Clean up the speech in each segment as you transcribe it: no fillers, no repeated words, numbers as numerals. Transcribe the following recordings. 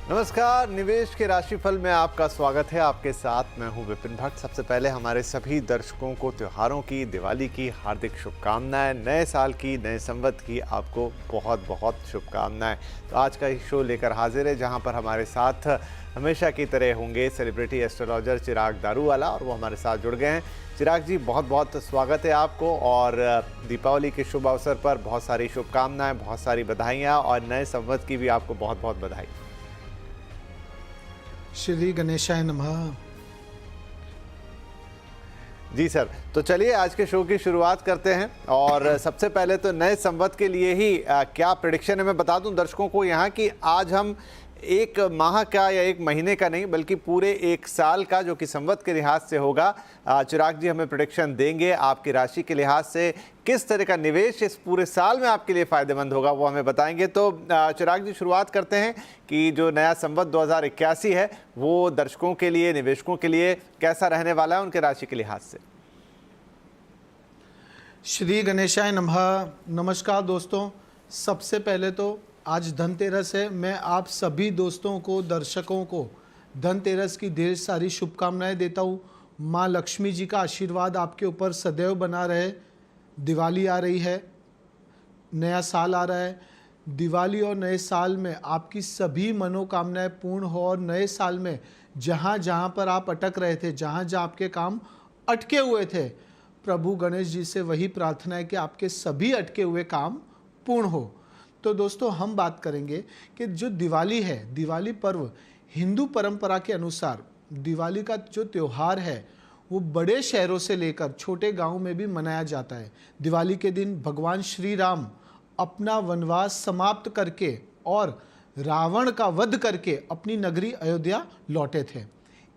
नमस्कार, निवेश के राशिफल में आपका स्वागत है। आपके साथ मैं हूं विपिन भट्ट। सबसे पहले हमारे सभी दर्शकों को त्योहारों की, दिवाली की हार्दिक शुभकामनाएं। नए साल की, नए संवत की आपको बहुत बहुत शुभकामनाएं। तो आज का शो लेकर हाजिर है, जहां पर हमारे साथ हमेशा की तरह होंगे सेलिब्रिटी एस्ट्रोलॉजर चिराग दारूवाला, और वो हमारे साथ जुड़ गए हैं। चिराग जी, बहुत बहुत स्वागत है आपको, और दीपावली के शुभ अवसर पर बहुत सारी शुभकामनाएं, बहुत सारी बधाइयाँ, और नए संवत की भी आपको बहुत बहुत बधाई। श्री गणेशाय नमः। जी सर, तो चलिए आज के शो की शुरुआत करते हैं। और सबसे पहले तो नए संवत के लिए ही क्या प्रेडिक्शन है, मैं बता दूं दर्शकों को यहाँ कि आज हम एक माह का या एक महीने का नहीं, बल्कि पूरे एक साल का, जो कि संवत के लिहाज से होगा, चिराग जी हमें प्रेडिक्शन देंगे। आपकी राशि के लिहाज से किस तरह का निवेश इस पूरे साल में आपके लिए फ़ायदेमंद होगा, वो हमें बताएंगे। तो चिराग जी, शुरुआत करते हैं कि जो नया संवत 2081 है, वो दर्शकों के लिए, निवेशकों के लिए कैसा रहने वाला है उनके राशि के लिहाज से। श्री गणेशाय नमः। नमस्कार दोस्तों, सबसे पहले तो आज धनतेरस है। मैं आप सभी दोस्तों को, दर्शकों को धनतेरस की ढेर सारी शुभकामनाएं देता हूँ। माँ लक्ष्मी जी का आशीर्वाद आपके ऊपर सदैव बना रहे। दिवाली आ रही है, नया साल आ रहा है। दिवाली और नए साल में आपकी सभी मनोकामनाएं पूर्ण हो, और नए साल में जहाँ जहाँ पर आप अटक रहे थे, जहाँ जहाँ आपके काम अटके हुए थे, प्रभु गणेश जी से वही प्रार्थना है कि आपके सभी अटके हुए काम पूर्ण हो। तो दोस्तों, हम बात करेंगे कि जो दिवाली है, दिवाली पर्व हिंदू परंपरा के अनुसार दिवाली का जो त्यौहार है वो बड़े शहरों से लेकर छोटे गांव में भी मनाया जाता है। दिवाली के दिन भगवान श्री राम अपना वनवास समाप्त करके और रावण का वध करके अपनी नगरी अयोध्या लौटे थे।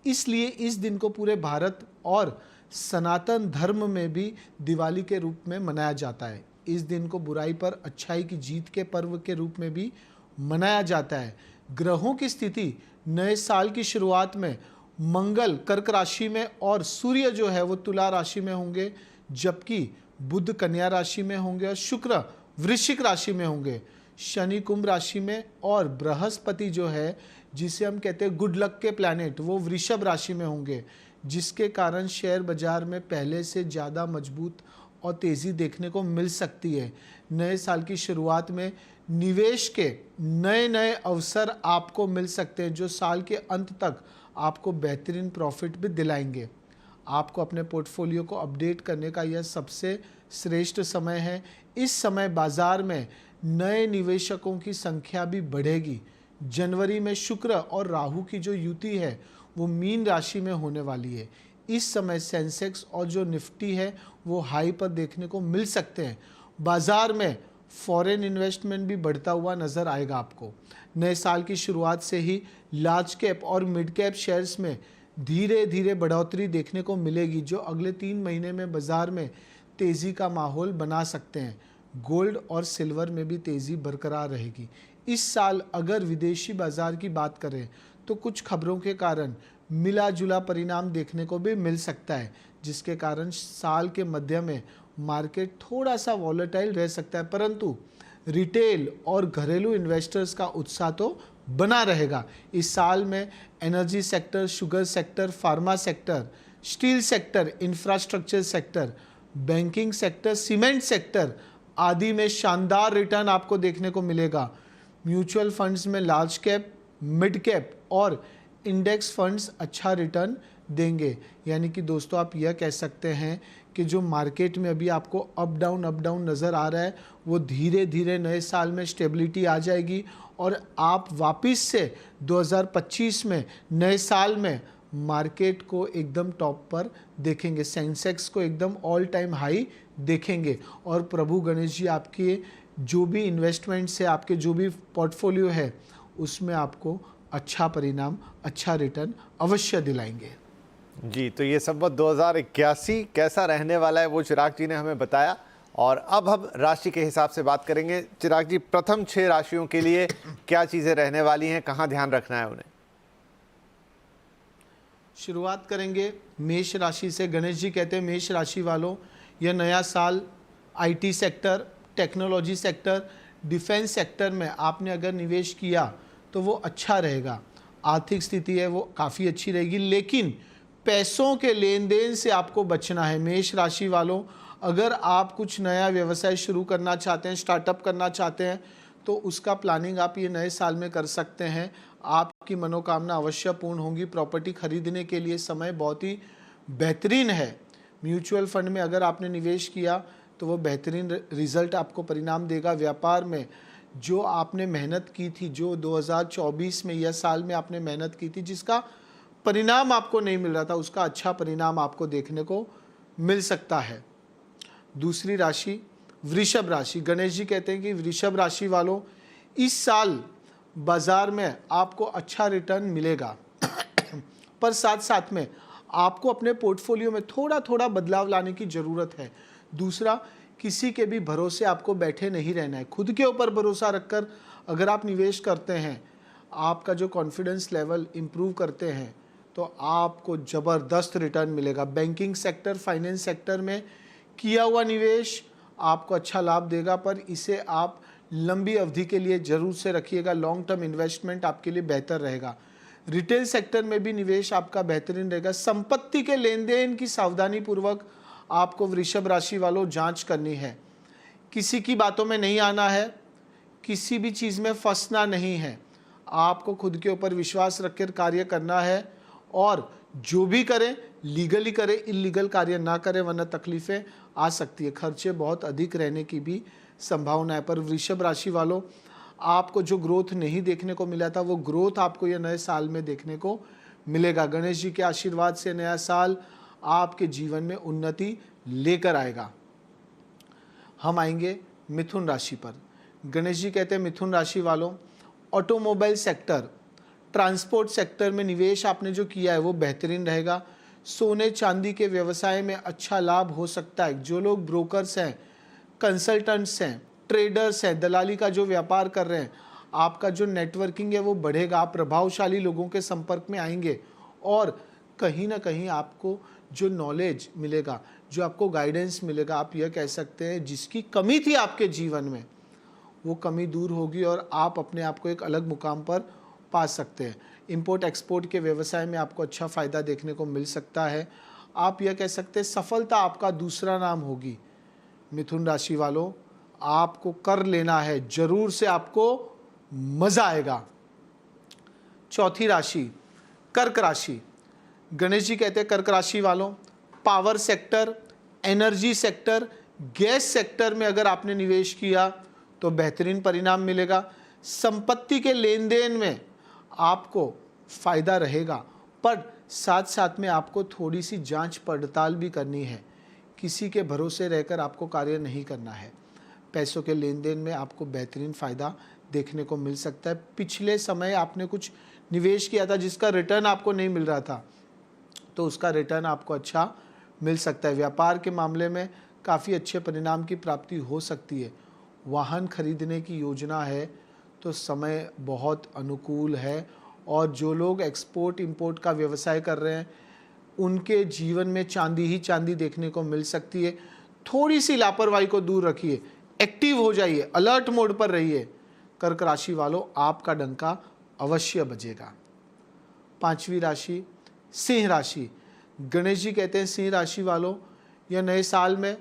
इसलिए इस दिन को पूरे भारत और सनातन धर्म में भी दिवाली के रूप में मनाया जाता है। इस दिन को बुराई पर अच्छाई की जीत के पर्व के रूप में भी मनाया जाता है। ग्रहों की स्थिति नए साल की शुरुआत में मंगल कर्क राशि में और सूर्य जो है वो तुला राशि में होंगे, जबकि बुध कन्या राशि में होंगे और शुक्र वृश्चिक राशि में होंगे। शनि कुंभ राशि में, और बृहस्पति जो है, जिसे हम कहते हैं गुड लक के प्लैनेट, वो वृषभ राशि में होंगे, जिसके कारण शेयर बाजार में पहले से ज़्यादा मजबूत और तेज़ी देखने को मिल सकती है। नए साल की शुरुआत में निवेश के नए नए अवसर आपको मिल सकते हैं, जो साल के अंत तक आपको बेहतरीन प्रॉफिट भी दिलाएंगे। आपको अपने पोर्टफोलियो को अपडेट करने का यह सबसे श्रेष्ठ समय है। इस समय बाजार में नए निवेशकों की संख्या भी बढ़ेगी। जनवरी में शुक्र और राहु की जो युति है वो मीन राशि में होने वाली है। इस समय सेंसेक्स और जो निफ्टी है वो हाई पर देखने को मिल सकते हैं। बाजार में फॉरेन इन्वेस्टमेंट भी बढ़ता हुआ नज़र आएगा आपको। नए साल की शुरुआत से ही लार्ज कैप और मिड कैप शेयर्स में धीरे धीरे बढ़ोतरी देखने को मिलेगी, जो अगले 3 महीने में बाजार में तेज़ी का माहौल बना सकते हैं। गोल्ड और सिल्वर में भी तेज़ी बरकरार रहेगी। इस साल अगर विदेशी बाजार की बात करें तो कुछ खबरों के कारण मिला जुला परिणाम देखने को भी मिल सकता है, जिसके कारण साल के मध्य में मार्केट थोड़ा सा वॉलेटाइल रह सकता है, परंतु रिटेल और घरेलू इन्वेस्टर्स का उत्साह तो बना रहेगा। इस साल में energy sector, sugar sector, pharma sector, steel sector, infrastructure sector, banking sector, cement sector आदि में शानदार रिटर्न आपको देखने को मिलेगा। म्यूचुअल फंड्स में लार्ज कैप, मिड कैप और इंडेक्स फंड्स अच्छा रिटर्न देंगे। यानी कि दोस्तों, आप यह कह सकते हैं कि जो मार्केट में अभी आपको अप डाउन नज़र आ रहा है, वो धीरे धीरे नए साल में स्टेबिलिटी आ जाएगी, और आप वापस से 2025 में नए साल में मार्केट को एकदम टॉप पर देखेंगे। सेंसेक्स को एकदम ऑल टाइम हाई देखेंगे, और प्रभु गणेश जी आपके जो भी इन्वेस्टमेंट्स है, आपके जो भी पोर्टफोलियो है, उसमें आपको अच्छा परिणाम, अच्छा रिटर्न अवश्य दिलाएंगे। जी, तो ये संवत 2081 कैसा रहने वाला है वो चिराग जी ने हमें बताया। और अब हम राशि के हिसाब से बात करेंगे। चिराग जी, प्रथम 6 राशियों के लिए क्या चीज़ें रहने वाली हैं, कहाँ ध्यान रखना है उन्हें? शुरुआत करेंगे मेष राशि से। गणेश जी कहते हैं, मेष राशि वालों, यह नया साल IT sector, technology sector, defence sector में आपने अगर निवेश किया तो वो अच्छा रहेगा। आर्थिक स्थिति है वो काफ़ी अच्छी रहेगी, लेकिन पैसों के लेन देन से आपको बचना है। मेष राशि वालों, अगर आप कुछ नया व्यवसाय शुरू करना चाहते हैं, स्टार्टअप करना चाहते हैं, तो उसका प्लानिंग आप ये नए साल में कर सकते हैं। आपकी मनोकामना अवश्य पूर्ण होंगी। प्रॉपर्टी खरीदने के लिए समय बहुत ही बेहतरीन है। म्यूचुअल फंड में अगर आपने निवेश किया तो वो बेहतरीन रिजल्ट आपको परिणाम देगा। व्यापार में जो आपने मेहनत की थी, जो 2024 में या साल में आपने मेहनत की थी, जिसका परिणाम आपको नहीं मिल रहा था, उसका अच्छा परिणाम आपको देखने को मिल सकता है। दूसरी राशि वृषभ राशि। गणेश जी कहते हैं कि वृषभ राशि वालों, इस साल बाजार में आपको अच्छा रिटर्न मिलेगा पर साथ साथ में आपको अपने पोर्टफोलियो में थोड़ा थोड़ा बदलाव लाने की ज़रूरत है। दूसरा, किसी के भी भरोसे आपको बैठे नहीं रहना है। खुद के ऊपर भरोसा रखकर अगर आप निवेश करते हैं, आपका जो कॉन्फिडेंस लेवल इम्प्रूव करते हैं, तो आपको ज़बरदस्त रिटर्न मिलेगा। बैंकिंग सेक्टर, फाइनेंस सेक्टर में किया हुआ निवेश आपको अच्छा लाभ देगा, पर इसे आप लंबी अवधि के लिए जरूर से रखिएगा। लॉन्ग टर्म इन्वेस्टमेंट आपके लिए बेहतर रहेगा। रिटेल सेक्टर में भी निवेश आपका बेहतरीन रहेगा। संपत्ति के लेन देन की सावधानी पूर्वक आपको वृषभ राशि वालों जांच करनी है। किसी की बातों में नहीं आना है, किसी भी चीज़ में फंसना नहीं है। आपको खुद के ऊपर विश्वास रखकर कार्य करना है और जो भी करें लीगली करें, इलीगल कार्य ना करें, वरना तकलीफें आ सकती है। खर्चे बहुत अधिक रहने की भी संभावना है। पर वृषभ राशि वालों, आपको जो ग्रोथ नहीं देखने को मिला था, वो ग्रोथ आपको ये नए साल में देखने को मिलेगा। गणेश जी के आशीर्वाद से नया साल आपके जीवन में उन्नति लेकर आएगा। हम आएंगे मिथुन राशि पर। गणेश जी कहते हैं मिथुन राशि वालों, ऑटोमोबाइल सेक्टर, ट्रांसपोर्ट सेक्टर में निवेश आपने जो किया है वो बेहतरीन रहेगा। सोने चांदी के व्यवसाय में अच्छा लाभ हो सकता है। जो लोग ब्रोकर्स हैं, कंसल्टेंट्स हैं, ट्रेडर्स हैं, दलाली का जो व्यापार कर रहे हैं, आपका जो नेटवर्किंग है वो बढ़ेगा। आप प्रभावशाली लोगों के संपर्क में आएंगे और कहीं ना कहीं आपको जो नॉलेज मिलेगा, जो आपको गाइडेंस मिलेगा, आप यह कह सकते हैं जिसकी कमी थी आपके जीवन में, वो कमी दूर होगी और आप अपने आप को एक अलग मुकाम पर पा सकते हैं। इंपोर्ट एक्सपोर्ट के व्यवसाय में आपको अच्छा फ़ायदा देखने को मिल सकता है। आप यह कह सकते हैं सफलता आपका दूसरा नाम होगी। मिथुन राशि वालों, आपको कर लेना है, जरूर से आपको मज़ा आएगा। चौथी राशि कर्क राशि। गणेश जी कहते हैं कर्क राशि वालों, power sector, energy sector, gas sector में अगर आपने निवेश किया तो बेहतरीन परिणाम मिलेगा। संपत्ति के लेन देन में आपको फ़ायदा रहेगा, पर साथ साथ में आपको थोड़ी सी जांच पड़ताल भी करनी है। किसी के भरोसे रहकर आपको कार्य नहीं करना है। पैसों के लेन देन में आपको बेहतरीन फ़ायदा देखने को मिल सकता है। पिछले समय आपने कुछ निवेश किया था जिसका रिटर्न आपको नहीं मिल रहा था, तो उसका रिटर्न आपको अच्छा मिल सकता है। व्यापार के मामले में काफ़ी अच्छे परिणाम की प्राप्ति हो सकती है। वाहन खरीदने की योजना है तो समय बहुत अनुकूल है, और जो लोग एक्सपोर्ट इंपोर्ट का व्यवसाय कर रहे हैं उनके जीवन में चांदी ही चांदी देखने को मिल सकती है। थोड़ी सी लापरवाही को दूर रखिए, एक्टिव हो जाइए, अलर्ट मोड पर रहिए। कर्क राशि वालों, आपका डंका अवश्य बजेगा। पांचवी राशि सिंह राशि। गणेश जी कहते हैं सिंह राशि वालों, यह नए साल में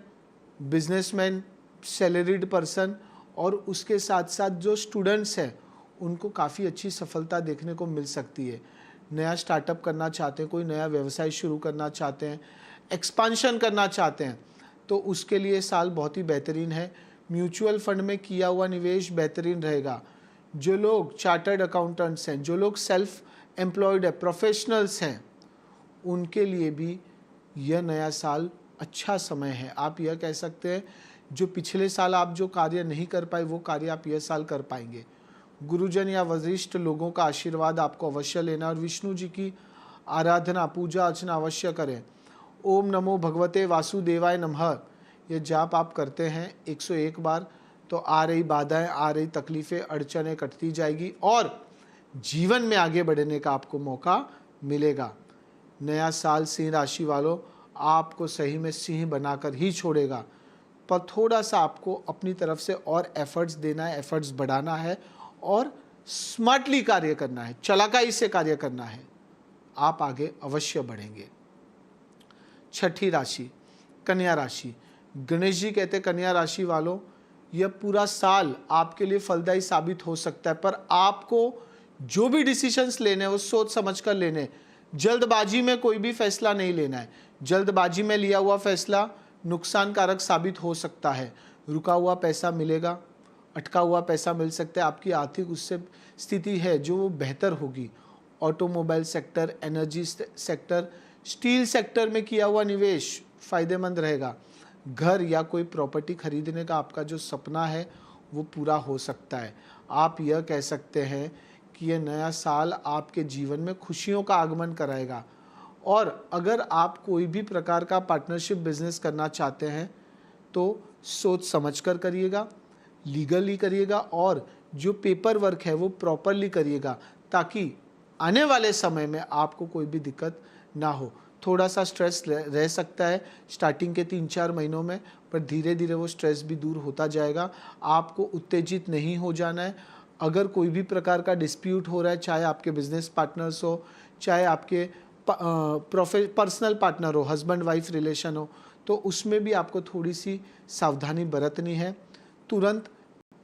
बिजनेसमैन, सैलरीड पर्सन और उसके साथ साथ जो स्टूडेंट्स हैं उनको काफ़ी अच्छी सफलता देखने को मिल सकती है। नया स्टार्टअप करना चाहते हैं, कोई नया व्यवसाय शुरू करना चाहते हैं, एक्सपांशन करना चाहते हैं, तो उसके लिए साल बहुत ही बेहतरीन है। म्यूचुअल फंड में किया हुआ निवेश बेहतरीन रहेगा। जो लोग चार्टर्ड अकाउंटेंट्स हैं, जो लोग सेल्फ एम्प्लॉयड है, प्रोफेशनल्स हैं, उनके लिए भी यह नया साल अच्छा समय है। आप यह कह सकते हैं जो पिछले साल आप जो कार्य नहीं कर पाए वो कार्य आप यह साल कर पाएंगे। गुरुजन या वरिष्ठ लोगों का आशीर्वाद आपको अवश्य लेना और विष्णु जी की आराधना, पूजा अर्चना अवश्य करें। ओम नमो भगवते वासुदेवाय नमः ये जाप आप करते हैं 101 बार, तो आ रही बाधाएं, आ रही तकलीफ़ें, अड़चनें कटती जाएगी और जीवन में आगे बढ़ने का आपको मौका मिलेगा। नया साल सिंह राशि वालों आपको सही में सिंह बनाकर ही छोड़ेगा, पर थोड़ा सा आपको अपनी तरफ से और एफर्ट्स देना है, एफर्ट्स बढ़ाना है और स्मार्टली कार्य करना है, चालाकी से कार्य करना है, आप आगे अवश्य बढ़ेंगे। छठी राशि कन्या राशि। गणेश जी कहते कन्या राशि वालों, यह पूरा साल आपके लिए फलदायी साबित हो सकता है, पर आपको जो भी डिसीजंस लेने हैं वो सोच समझ कर लेने हैं। जल्दबाजी में कोई भी फैसला नहीं लेना है। जल्दबाजी में लिया हुआ फैसला नुकसानकारक साबित हो सकता है। रुका हुआ पैसा मिलेगा, अटका हुआ पैसा मिल सकता है। आपकी आर्थिक उससे स्थिति है जो वो बेहतर होगी। Automobile sector, energy sector, steel sector में किया हुआ निवेश फायदेमंद रहेगा। घर या कोई प्रॉपर्टी खरीदने का आपका जो सपना है वो पूरा हो सकता है। आप यह कह सकते हैं कि यह नया साल आपके जीवन में खुशियों का आगमन कराएगा। और अगर आप कोई भी प्रकार का पार्टनरशिप बिजनेस करना चाहते हैं तो सोच समझकर करिएगा, लीगली करिएगा, और जो पेपर वर्क है वो प्रॉपरली करिएगा, ताकि आने वाले समय में आपको कोई भी दिक्कत ना हो। थोड़ा सा स्ट्रेस रह सकता है स्टार्टिंग के 3-4 महीनों में, पर धीरे धीरे वो स्ट्रेस भी दूर होता जाएगा। आपको उत्तेजित नहीं हो जाना है। अगर कोई भी प्रकार का डिस्प्यूट हो रहा है, चाहे आपके बिजनेस पार्टनर्स हो, चाहे आपके पर्सनल पार्टनर हो, हस्बैंड वाइफ रिलेशन हो, तो उसमें भी आपको थोड़ी सी सावधानी बरतनी है। तुरंत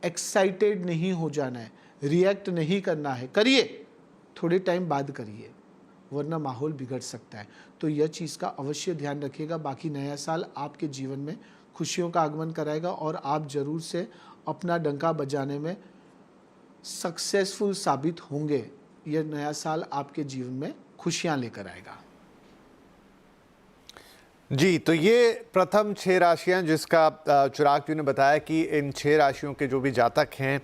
एक्साइटेड नहीं हो जाना है, रिएक्ट नहीं करना है। करिए, थोड़े टाइम बाद करिए, वरना माहौल बिगड़ सकता है। तो यह चीज़ का अवश्य ध्यान रखिएगा। बाकी नया साल आपके जीवन में खुशियों का आगमन कराएगा और आप जरूर से अपना डंका बजाने में सक्सेसफुल साबित होंगे। यह नया साल आपके जीवन में खुशियां लेकर आएगा। जी, तो ये प्रथम 6 राशियां जिसका चिराग जी ने बताया कि इन 6 राशियों के जो भी जातक हैं,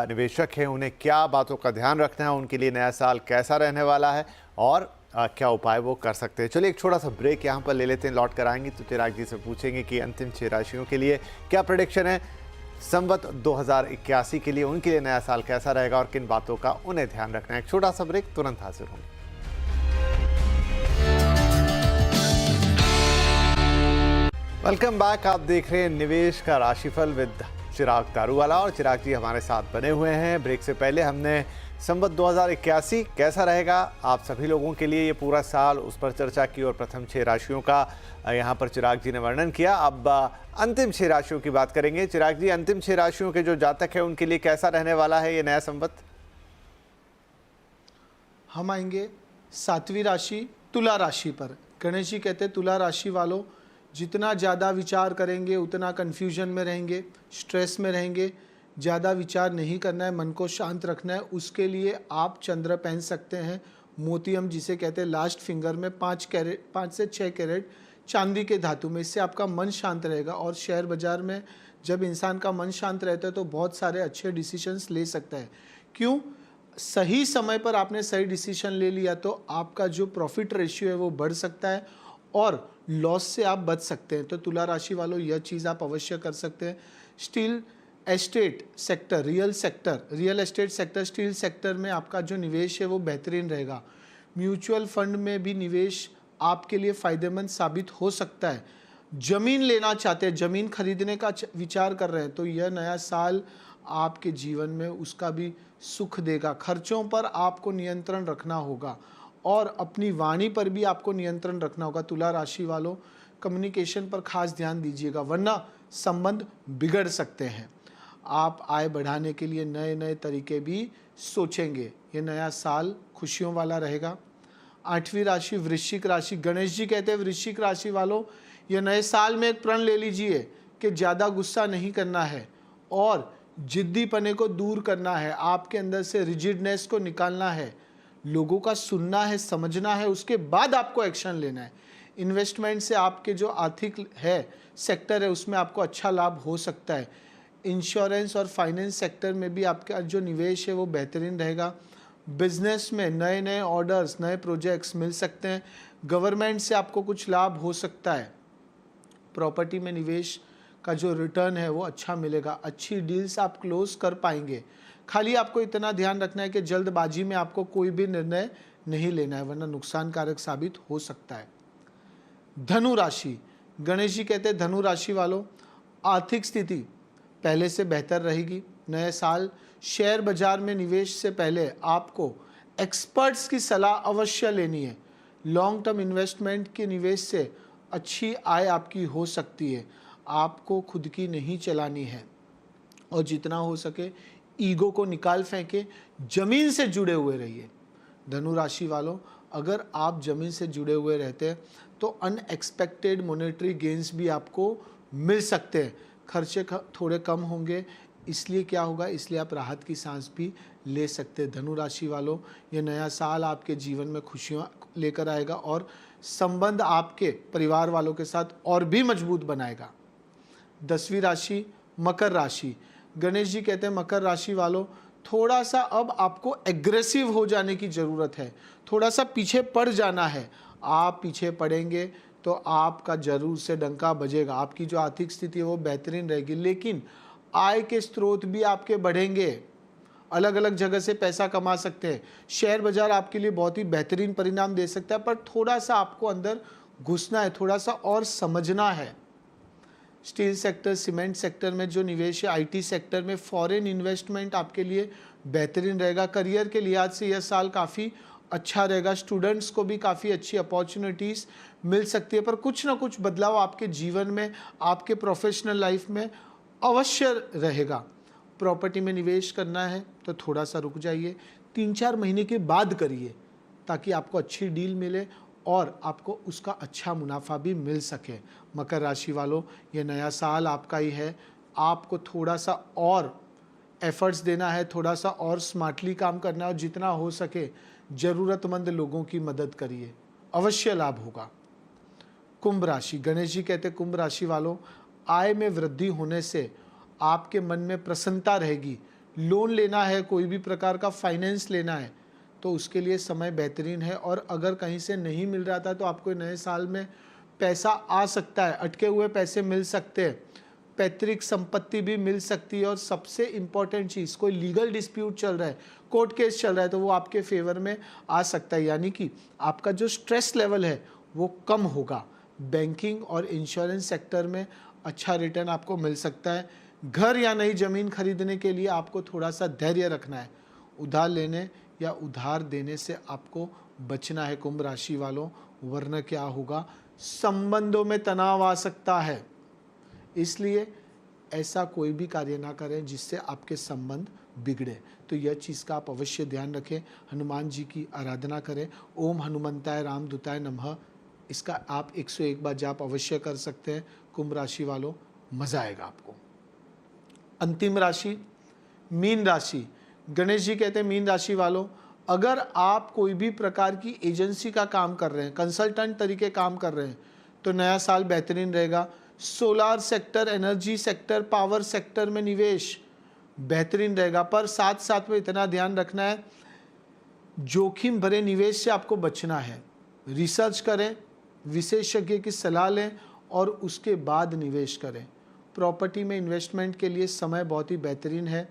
निवेशक हैं, उन्हें क्या बातों का ध्यान रखना है, उनके लिए नया साल कैसा रहने वाला है और क्या उपाय वो कर सकते हैं। चलिए एक छोटा सा ब्रेक यहाँ पर ले लेते हैं। लौट कर आएंगे तो चिराग जी से पूछेंगे कि अंतिम 6 राशियों के लिए क्या प्रेडिक्शन है संवत 2081 के लिए, उनके लिए नया साल कैसा रहेगा और किन बातों का उन्हें ध्यान रखना है। एक छोटा सा ब्रेक, तुरंत हाजिर होंगे। Welcome back. आप देख रहे हैं निवेश का राशिफल विद चिराग दारूवाला और चिराग जी हमारे साथ बने हुए हैं। ब्रेक से पहले हमने संवत 2081 कैसा रहेगा आप सभी लोगों के लिए ये पूरा साल, उस पर चर्चा की और प्रथम 6 राशियों का यहाँ पर चिराग जी ने वर्णन किया। अब अंतिम 6 राशियों की बात करेंगे। चिराग जी, अंतिम 6 राशियों के जो जातक है उनके लिए कैसा रहने वाला है ये नया संवत? हम आएंगे 7वीं राशि तुला राशि पर। गणेश जी कहते तुला राशि वालों, जितना ज़्यादा विचार करेंगे उतना कन्फ्यूजन में रहेंगे, स्ट्रेस में रहेंगे। ज़्यादा विचार नहीं करना है, मन को शांत रखना है। उसके लिए आप चंद्र पहन सकते हैं, मोतियम जिसे कहते हैं लास्ट फिंगर में 5 से 6 कैरेट चांदी के धातु में। इससे आपका मन शांत रहेगा। और शेयर बाजार में जब इंसान का मन शांत रहता है तो बहुत सारे अच्छे डिसीजंस ले सकता है। क्यों? सही समय पर आपने सही डिसीजन ले लिया तो आपका जो प्रॉफिट रेशियो है वो बढ़ सकता है और लॉस से आप बच सकते हैं। तो तुला राशि वालों, यह चीज़ आप अवश्य कर सकते हैं। Steel estate sector, real estate sector, steel sector में आपका जो निवेश है वो बेहतरीन रहेगा। म्यूचुअल फंड में भी निवेश आपके लिए फ़ायदेमंद साबित हो सकता है। ज़मीन लेना चाहते हैं, ज़मीन खरीदने का विचार कर रहे हैं, तो यह नया साल आपके जीवन में उसका भी सुख देगा। खर्चों पर आपको नियंत्रण रखना होगा और अपनी वाणी पर भी आपको नियंत्रण रखना होगा। तुला राशि वालों, कम्युनिकेशन पर खास ध्यान दीजिएगा, वरना संबंध बिगड़ सकते हैं। आप आय बढ़ाने के लिए नए नए तरीके भी सोचेंगे। ये नया साल खुशियों वाला रहेगा। 8वीं राशि वृश्चिक राशि। गणेश जी कहते हैं वृश्चिक राशि वालों, ये नए साल में एक प्रण ले लीजिए कि ज़्यादा गुस्सा नहीं करना है और जिद्दीपने को दूर करना है। आपके अंदर से रिजिडनेस को निकालना है, लोगों का सुनना है, समझना है, उसके बाद आपको एक्शन लेना है। इन्वेस्टमेंट से आपके जो आर्थिक है सेक्टर है उसमें आपको अच्छा लाभ हो सकता है। इंश्योरेंस और फाइनेंस सेक्टर में भी आपका जो निवेश है वो बेहतरीन रहेगा। बिजनेस में नए नए ऑर्डर्स, नए प्रोजेक्ट्स मिल सकते हैं। गवर्नमेंट से आपको कुछ लाभ हो सकता है। प्रॉपर्टी में निवेश का जो रिटर्न है वो अच्छा मिलेगा। अच्छी डील्स आप क्लोज कर पाएंगे। खाली आपको इतना ध्यान रखना है कि जल्दबाजी में आपको कोई भी निर्णय नहीं लेना है, वरना नुकसानकारक साबित हो सकता है। धनु राशि। गणेश जी कहते हैं धनु राशि वालों, आर्थिक स्थिति पहले से बेहतर रहेगी। नए साल शेयर बाजार में निवेश से पहले आपको एक्सपर्ट्स की सलाह अवश्य लेनी है। लॉन्ग टर्म इन्वेस्टमेंट के निवेश से अच्छी आय आपकी हो सकती है। आपको खुद की नहीं चलानी है और जितना हो सके ईगो को निकाल फेंके, जमीन से जुड़े हुए रहिए। धनु राशि वालों, अगर आप जमीन से जुड़े हुए रहते हैं तो अनएक्सपेक्टेड मॉनेटरी गेन्स भी आपको मिल सकते हैं। खर्चे थोड़े कम होंगे, इसलिए क्या होगा, इसलिए आप राहत की सांस भी ले सकते हैं। धनु राशि वालों, ये नया साल आपके जीवन में खुशियाँ लेकर आएगा और संबंध आपके परिवार वालों के साथ और भी मजबूत बनाएगा। 10वीं राशि मकर राशि। गणेश जी कहते हैं मकर राशि वालों, थोड़ा सा अब आपको एग्रेसिव हो जाने की ज़रूरत है, थोड़ा सा पीछे पड़ जाना है। आप पीछे पड़ेंगे तो आपका जरूर से डंका बजेगा। आपकी जो आर्थिक स्थिति है वो बेहतरीन रहेगी, लेकिन आय के स्रोत भी आपके बढ़ेंगे। अलग अलग जगह से पैसा कमा सकते हैं। शेयर बाजार आपके लिए बहुत ही बेहतरीन परिणाम दे सकता है, पर थोड़ा सा आपको अंदर घुसना है, थोड़ा सा और समझना है। स्टील सेक्टर, सीमेंट सेक्टर में जो निवेश है, आईटी सेक्टर में फॉरेन इन्वेस्टमेंट आपके लिए बेहतरीन रहेगा। करियर के लिहाज से यह साल काफ़ी अच्छा रहेगा। स्टूडेंट्स को भी काफ़ी अच्छी अपॉर्चुनिटीज़ मिल सकती है, पर कुछ ना कुछ बदलाव आपके जीवन में, आपके प्रोफेशनल लाइफ में अवश्य रहेगा। प्रॉपर्टी में निवेश करना है तो थोड़ा सा रुक जाइए, 3-4 महीने के बाद करिए, ताकि आपको अच्छी डील मिले और आपको उसका अच्छा मुनाफा भी मिल सके। मकर राशि वालों, ये नया साल आपका ही है। आपको थोड़ा सा और एफर्ट्स देना है, थोड़ा सा और स्मार्टली काम करना है और जितना हो सके ज़रूरतमंद लोगों की मदद करिए, अवश्य लाभ होगा। कुंभ राशि। गणेश जी कहते हैं कुंभ राशि वालों, आय में वृद्धि होने से आपके मन में प्रसन्नता रहेगी। लोन लेना है, कोई भी प्रकार का फाइनेंस लेना है तो उसके लिए समय बेहतरीन है, और अगर कहीं से नहीं मिल रहा था तो आपको नए साल में पैसा आ सकता है, अटके हुए पैसे मिल सकते हैं, पैतृक संपत्ति भी मिल सकती है। और सबसे इम्पॉर्टेंट चीज़, कोई लीगल डिस्प्यूट चल रहा है, कोर्ट केस चल रहा है, तो वो आपके फेवर में आ सकता है, यानी कि आपका जो स्ट्रेस लेवल है वो कम होगा। बैंकिंग और इंश्योरेंस सेक्टर में अच्छा रिटर्न आपको मिल सकता है। घर या नई ज़मीन खरीदने के लिए आपको थोड़ा सा धैर्य रखना है। उधार लेने या उधार देने से आपको बचना है कुंभ राशि वालों, वरना क्या होगा, संबंधों में तनाव आ सकता है। इसलिए ऐसा कोई भी कार्य ना करें जिससे आपके संबंध बिगड़े। तो यह चीज़ का आप अवश्य ध्यान रखें। हनुमान जी की आराधना करें। ओम हनुमंताय रामदूताय नमः, इसका आप 101 बार जाप अवश्य कर सकते हैं। कुंभ राशि वालों, मज़ा आएगा आपको। अंतिम राशि मीन राशि। गणेश जी कहते हैं मीन राशि वालों, अगर आप कोई भी प्रकार की एजेंसी का काम कर रहे हैं, कंसल्टेंट तरीके काम कर रहे हैं, तो नया साल बेहतरीन रहेगा। Solar sector, energy sector, power sector में निवेश बेहतरीन रहेगा, पर साथ साथ में इतना ध्यान रखना है, जोखिम भरे निवेश से आपको बचना है। रिसर्च करें, विशेषज्ञ की सलाह लें और उसके बाद निवेश करें। प्रॉपर्टी में इन्वेस्टमेंट के लिए समय बहुत ही बेहतरीन है।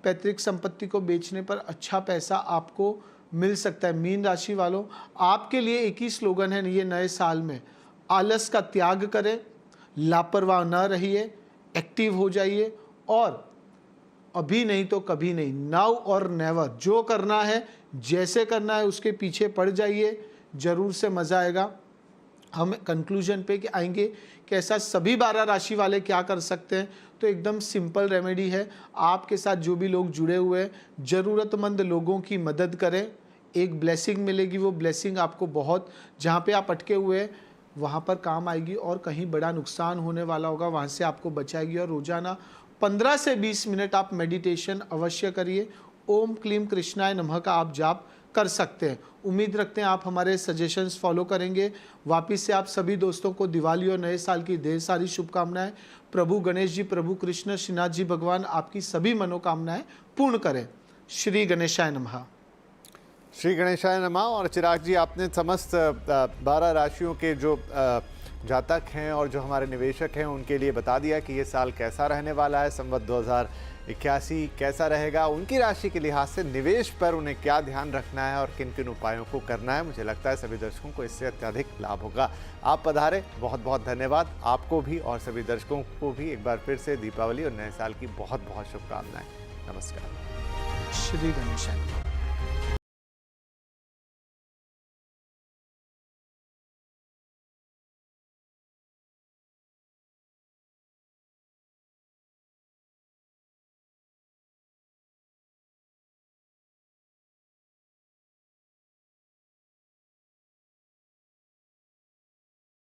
पैतृक संपत्ति को बेचने पर अच्छा पैसा आपको मिल सकता है। मीन राशि वालों, आपके लिए एक ही स्लोगन है ये नए साल में, आलस का त्याग करें, लापरवाह न रहिए, एक्टिव हो जाइए और अभी नहीं तो कभी नहीं, नाउ और नेवर, जो करना है जैसे करना है उसके पीछे पड़ जाइए, जरूर से मज़ा आएगा। हम कंक्लूजन पे कि आएंगे कि ऐसा सभी 12 राशि वाले क्या कर सकते हैं, तो एकदम सिंपल रेमेडी है। आपके साथ जो भी लोग जुड़े हुए हैं, ज़रूरतमंद लोगों की मदद करें, एक ब्लेसिंग मिलेगी। वो ब्लेसिंग आपको बहुत, जहाँ पे आप अटके हुए हैं वहाँ पर काम आएगी, और कहीं बड़ा नुकसान होने वाला होगा वहाँ से आपको बचाएगी। और रोज़ाना 15 से 20 मिनट आप मेडिटेशन अवश्य करिए। ओम क्लीम कृष्णाय नमः का आप जाप कर सकते हैं। उम्मीद रखते हैं आप हमारे सजेशंस फॉलो करेंगे। वापिस से आप सभी दोस्तों को दिवाली और नए साल की ढेर सारी शुभकामनाएं। प्रभु गणेश जी, प्रभु कृष्ण, श्रीनाथ जी भगवान आपकी सभी मनोकामनाएं पूर्ण करें। श्री गणेशाय नमः। श्री गणेशाय नमः। और चिराग जी, आपने समस्त 12 राशियों के जो जातक हैं और जो हमारे निवेशक हैं उनके लिए बता दिया कि ये साल कैसा रहने वाला है, संवत 2081 कैसा रहेगा, उनकी राशि के लिहाज से निवेश पर उन्हें क्या ध्यान रखना है और किन किन उपायों को करना है। मुझे लगता है सभी दर्शकों को इससे अत्यधिक लाभ होगा। आप पधारे, बहुत बहुत धन्यवाद आपको भी और सभी दर्शकों को भी एक बार फिर से दीपावली और नए साल की बहुत बहुत शुभकामनाएं। नमस्कार। श्री गणेशाय।